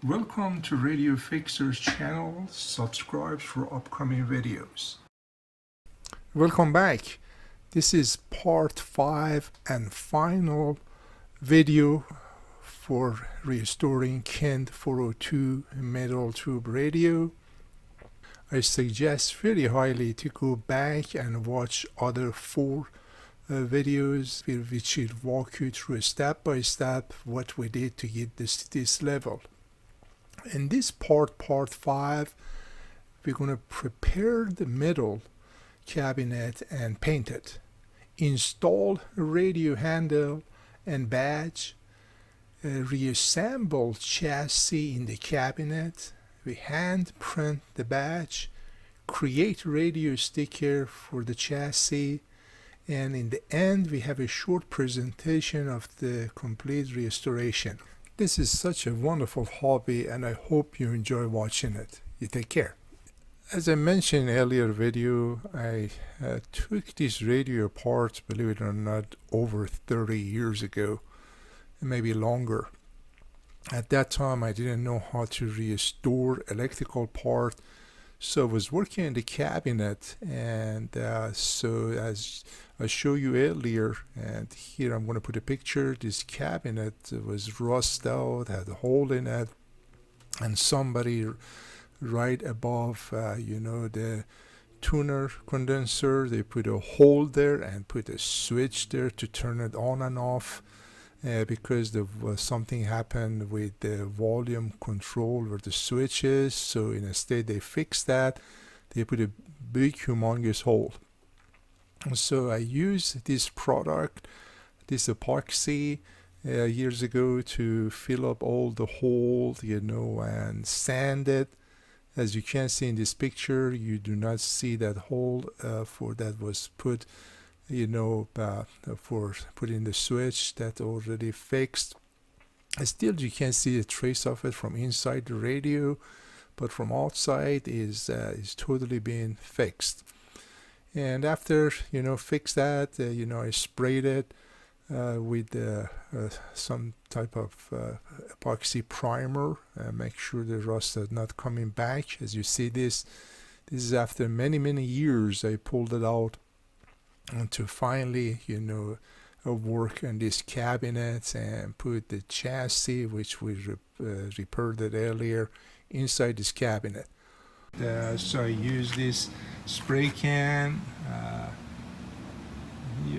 Welcome to Radio Fixer's channel. Subscribe for upcoming videos. Welcome back. This is part 5 and final video for restoring Kent 402 metal tube radio. I suggest very highly to go back and watch other 4 videos which will walk you through step by step what we did to get this level. In this part 5, we're going to prepare the middle cabinet and paint it, install radio handle and badge, reassemble chassis in the cabinet, we hand print the badge, create radio sticker for the chassis, and in the end we have a short presentation of the complete restoration. This is such a wonderful hobby and I hope you enjoy watching it. You take care. As I mentioned in earlier video, I took this radio apart, believe it or not, over 30 years ago, maybe longer. At that time I didn't know how to restore electrical part, so I was working in the cabinet, and so as I showed you earlier, and here I'm going to put a picture, this cabinet was rust out, had a hole in it, and somebody right above the tuner condenser, they put a hole there and put a switch there to turn it on and off. Because there was something happened with the volume control where the switch is, so instead they fixed that, they put a big humongous hole. So I used this product, this epoxy, years ago to fill up all the holes, and sand it. As you can see in this picture, you do not see that hole for that was put for putting the switch that already fixed. Still you can see a trace of it from inside the radio, but from outside is totally being fixed. And after fix that, I sprayed it with some type of epoxy primer, make sure the rust is not coming back. As you see, this is after many years I pulled it out, and to finally work on this cabinet and put the chassis, which we repaired it earlier, inside this cabinet. So I use this spray can.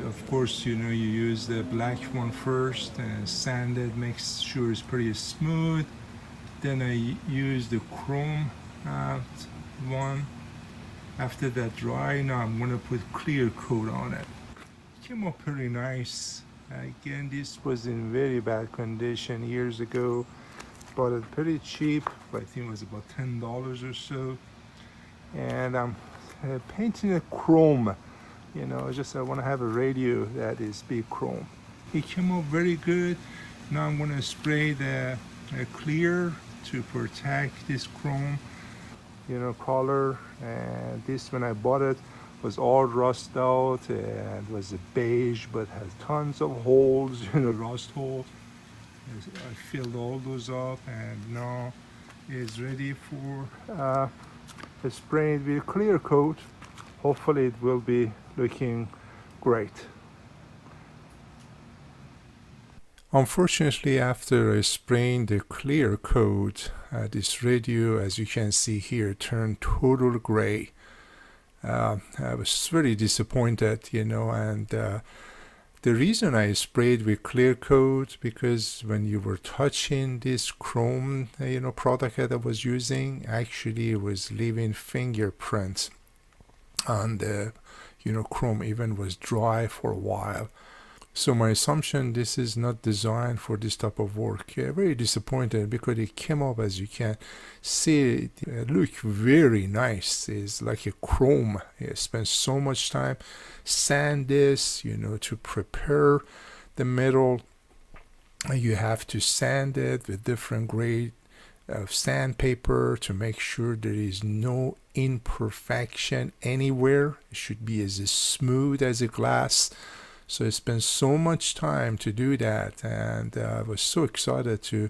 Of course, you use the black one first and sand it, make sure it's pretty smooth. Then I use the chrome one. After that dry, now I'm going to put clear coat on it. It came up pretty nice. Again, this was in very bad condition years ago. Bought it pretty cheap, but I think it was about $10 or so. And I'm painting it chrome. I want to have a radio that is big chrome. It came up very good. Now I'm going to spray the clear to protect this chrome color. And this, when I bought it, was all rust out and was a beige but has tons of holes, rust hole. I filled all those up and now it's ready for spraying with clear coat. Hopefully it will be looking great. Unfortunately, after I sprayed the clear coat, this radio, as you can see here, turned total gray. I was very disappointed, and the reason I sprayed with clear coat, because when you were touching this chrome, product that I was using, actually it was leaving fingerprints on the, chrome, even was dry for a while. So my assumption, this is not designed for this type of work. Very disappointed because it came up, as you can see, it looked very nice. It's like a chrome. I spent so much time sand this, to prepare the metal. You have to sand it with different grade of sandpaper to make sure there is no imperfection anywhere. It should be as smooth as a glass. So I spent so much time to do that, and I was so excited to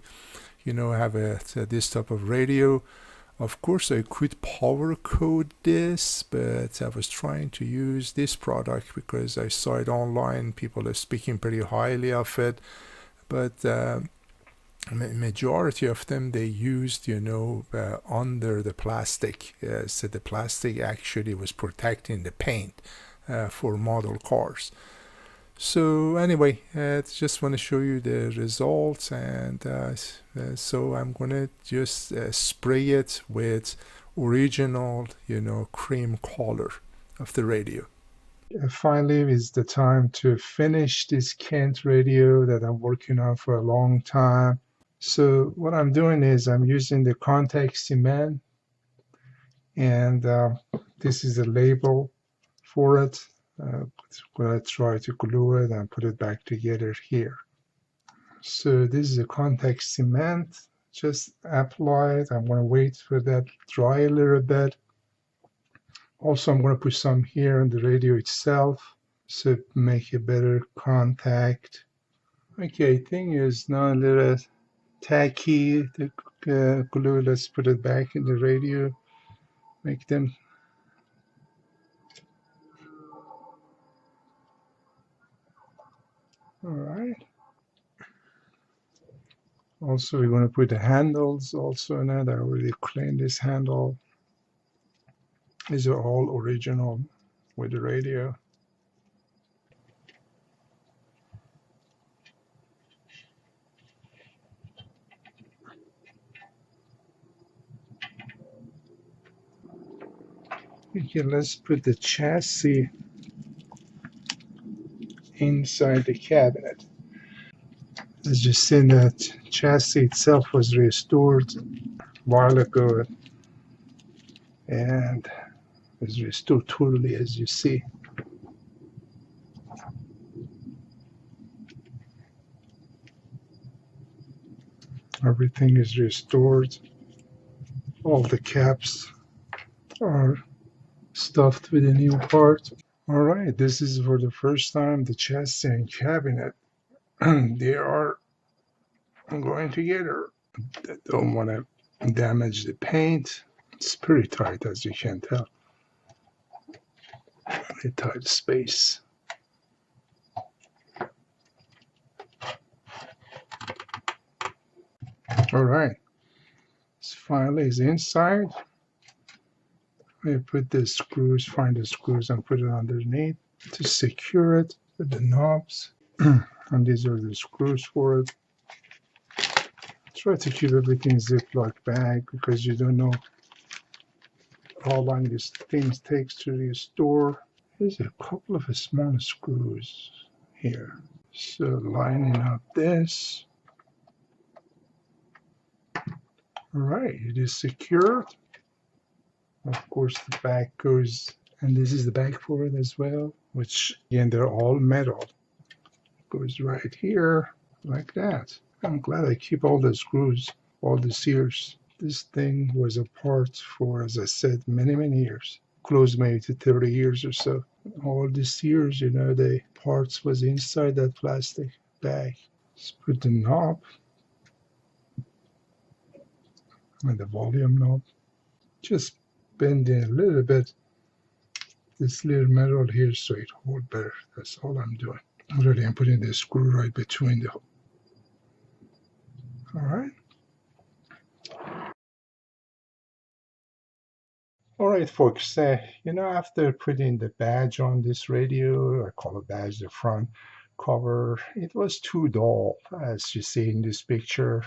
have this type of radio. Of course, I could power code this, but I was trying to use this product because I saw it online. People are speaking pretty highly of it, but majority of them they used under the plastic, so the plastic actually was protecting the paint for model cars. So anyway, just want to show you the results, and so I'm gonna just spray it with original cream color of the radio. Finally is the time to finish this Kent radio that I'm working on for a long time. So what I'm doing is I'm using the contact cement, and this is a label for it. I'm going to try to glue it and put it back together here. So this is a contact cement. Just apply it. I'm going to wait for that dry a little bit. Also, I'm going to put some here on the radio itself so make a better contact. Okay, thing is now a little tacky, the glue. Let's put it back in the radio. Make them. All right. Also, we're going to put the handles also in it. I already cleaned this handle. These are all original with the radio. Okay, let's put the chassis inside the cabinet. As you see, that chassis itself was restored a while ago and is restored totally, as you see. Everything is restored. All the caps are stuffed with a new part. All right, this is for the first time the chassis and cabinet they are going together. I don't want to damage the paint. It's pretty tight, as you can tell. Very tight space. All right, this file is inside. I put the screws, find the screws and put it underneath to secure it with the knobs. And these are the screws for it. Try to keep everything Ziploc bag because you don't know how long these things takes to restore. There's a couple of small screws here. So lining up this. All right, it is secured. Of course, the back goes, and this is the back for it as well, which again, they're all metal. It goes right here like that. I'm glad I keep all the screws, all the sears. This thing was apart for, as I said, many, many years. Close maybe to 30 years or so. All the sears, the parts was inside that plastic bag. Let's put the knob and the volume knob. Just bend in a little bit this little metal here so it hold better. That's all I'm doing. Already I'm putting the screw right between the. All right. All right, folks. After putting the badge on this radio, I call it badge, the front cover, it was too dull, as you see in this picture.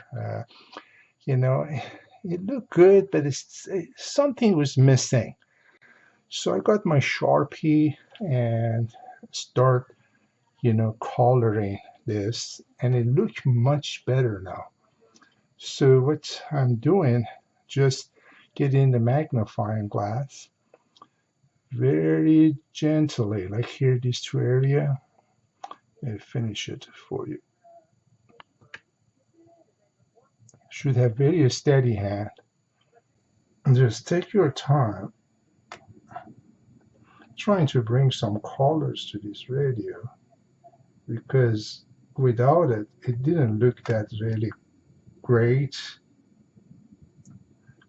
It looked good, but something was missing. So I got my Sharpie and start, coloring this, and it looked much better now. So what I'm doing, just getting the magnifying glass very gently, like here, these two area, and finish it for you. Should have very steady hand. And just take your time trying to bring some colors to this radio, because without it, it didn't look that really great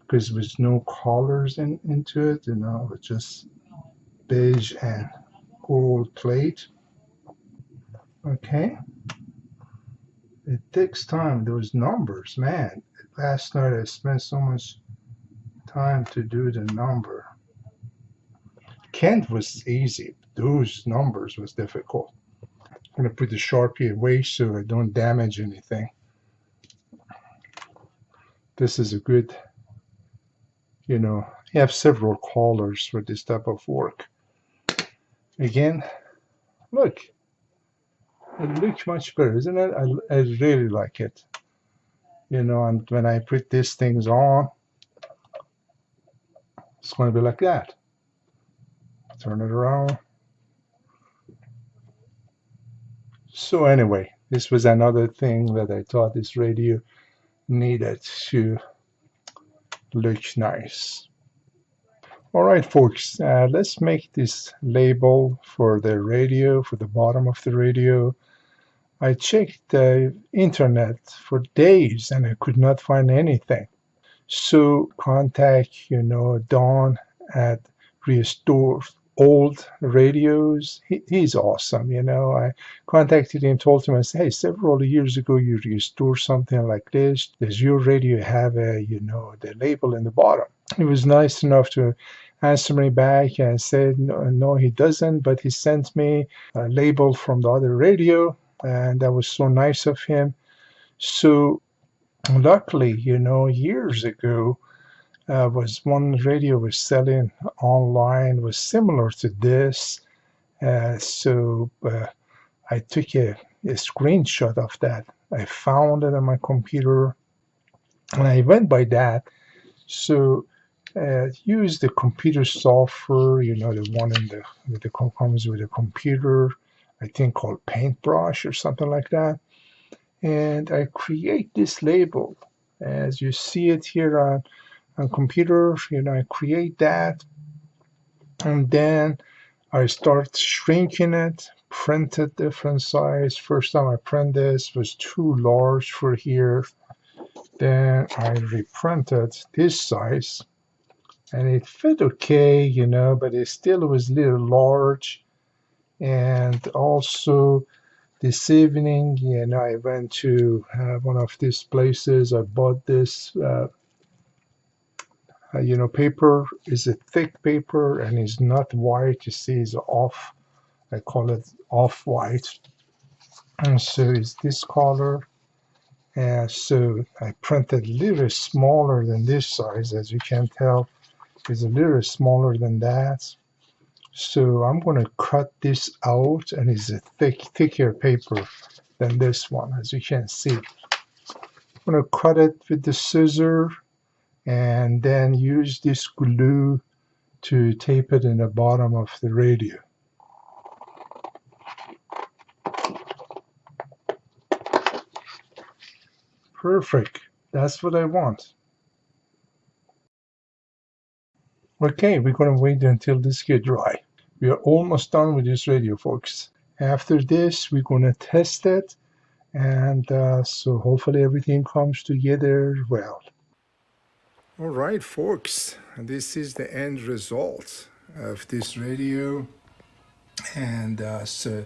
because there's no colors into it, it's just beige and gold plate. Okay, it takes time. Those numbers, man. Last night I spent so much time to do the number. Kent was easy. Those numbers was difficult. I'm going to put the Sharpie away so I don't damage anything. This is a good, you have several colors for this type of work. Again, look, it looks much better, isn't it? I really like it. And when I put these things on, it's going to be like that. Turn it around. So anyway, this was another thing that I thought this radio needed to look nice. All right, folks, let's make this label for the radio, for the bottom of the radio. I checked the internet for days and I could not find anything. So contact, Don at Restore Old Radios. He's awesome, I contacted him, told him, I said, hey, several years ago you restored something like this. Does your radio have the label in the bottom? He was nice enough to answer me back and said, no, he doesn't, but he sent me a label from the other radio, and that was so nice of him. So luckily, years ago, was one radio was selling online was similar to this. So I took a screenshot of that. I found it on my computer, and I went by that. So use the computer software, the one comes with a computer, I think called Paintbrush or something like that. And I create this label. As you see it here on computer, I create that. And then I start shrinking it, print it different size. First time I print this was too large for here. Then I reprinted this size. And it fit okay, but it still was a little large. And also this evening, I went to one of these places. I bought this, paper. Is a thick paper and it's not white. You see, it's off. I call it off-white. And so it's this color. And so I printed a little smaller than this size, as you can tell. It's a little smaller than that. So I'm going to cut this out, and it's a thicker paper than this one, as you can see. I'm going to cut it with the scissor and then use this glue to tape it in the bottom of the radio. Perfect. That's what I want. Okay, we're going to wait until this gets dry. We are almost done with this radio, folks. After this, we're going to test it, and so hopefully everything comes together well. All right, folks, this is the end result of this radio, and so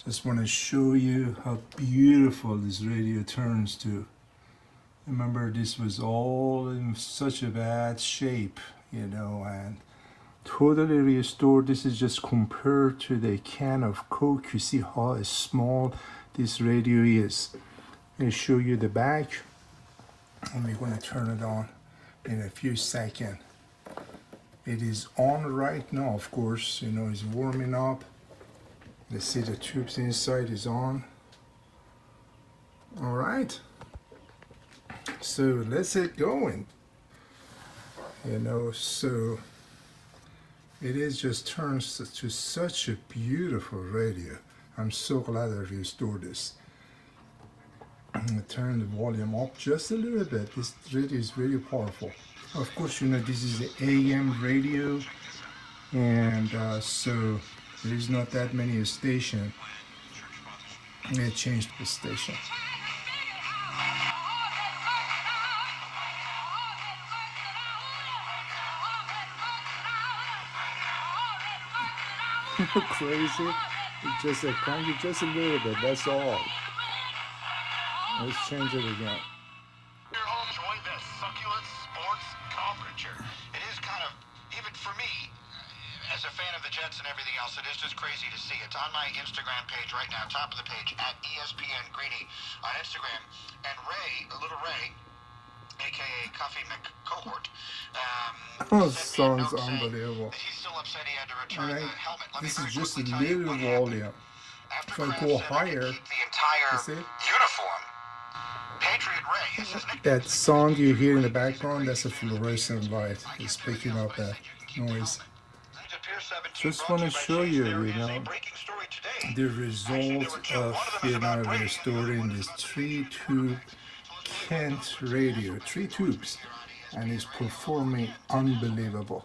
just want to show you how beautiful this radio turns to. Remember, this was all in such a bad shape, and totally restored. This is just compared to the can of Coke. You see how small this radio is. I'll show you the back, and we're going to turn it on in a few seconds. It is on right now, of course, it's warming up. Let's see, the tubes inside is on. All right. So let's get going. So it is just turns to such a beautiful radio. I'm so glad I restored this. I'm going to turn the volume up just a little bit. This radio is very powerful. Of course, this is the AM radio, and so there is not that many stations. I'm going to change the station. crazy. It's just a crank it just a little bit. That's all. Let's change it again. Your home enjoy that succulent sports coverage. It is kind of, even for me, as a fan of the Jets and everything else, it is just crazy to see. It's on my Instagram page right now, top of the page, at ESPN Greeny on Instagram. And Ray, little Ray, aka Cuffy McCohort, Oh, sent me a sounds note saying unbelievable. that he's still upset he had to return Alright, the helmet. Let me this is very just a quickly tell you little what happened. volume. After If I Kraft go said I could higher, keep the entire you see? uniform, Patriot Ray is his nickname. That sound you hear in the background, that's a fluorescent light. It's picking up that noise. Just want to show you, the result of, restoring this 3-tube Kent radio, 3 tubes, and it's performing unbelievable.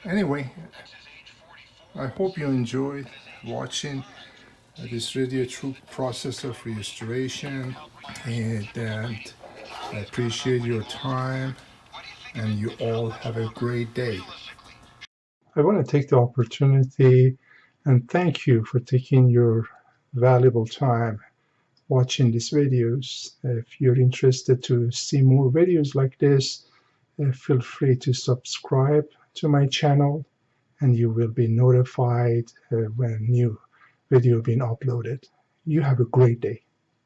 Anyway, I hope you enjoyed watching this radio through process of restoration, and I appreciate your time, and you all have a great day. I want to take the opportunity and thank you for taking your valuable time watching these videos. If you're interested to see more videos like this, feel free to subscribe to my channel, and you will be notified when a new video being uploaded. You have a great day.